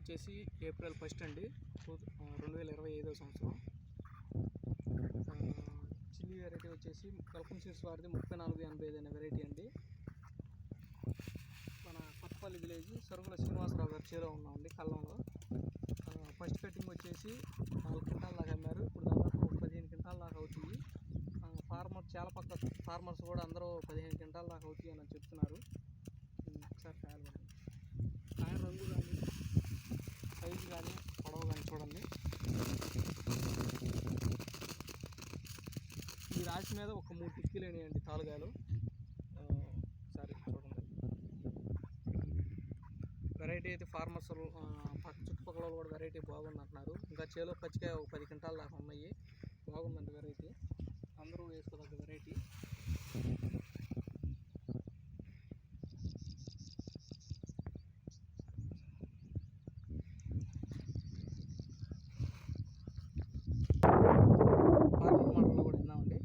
వచ్చేసి ఏప్రిల్ 1 అండి 2025 సంవత్సరం. చిల్లీ వెరైటీ వచ్చేసి వెల్కమ్ సీడ్స్ వారిది 3485 అనే వెరైటీ అండి. మన కొత్తపల్లి విలేజ్ సరుగుల శ్రీనివాసరావు గారి చేలో ఉన్నామండి కళ్ళంలో. ఫస్ట్ కటింగ్ వచ్చేసి 4 క్వింటాల్ దాకా అమ్మారు. ఇప్పుడు దాదాపు 15 క్వింటాల్ దాకా అవుతుంది. చాలా పక్క ఫార్మర్స్ కూడా అందరూ 15 క్వింటాల్ దాకా అవుతాయి అని చెప్తున్నారు. ఒకసారి కాయలు కాయ రంగు కానీ సైజు కానీ పొడవు కానీ చూడండి. ఈ రాశి మీద ఒక 3 టిక్కీలు అయినాయండి తాలుగాయలు. ఒకసారి చూడండి. వెరైటీ అయితే ఫార్మర్స్ చుట్టుపక్కల కూడా వెరైటీ బాగుంది అంటున్నారు. ఇంకా చేలో పచ్చికాయ ఒక 10 క్వింటాల్ దాకా ఉన్నాయి. బాగుందండి వెరైటీ, అందరూ వేసుకోదగ్గ వెరైటీ. ఫార్మర్ మాటలు కూడా విన్నామండి.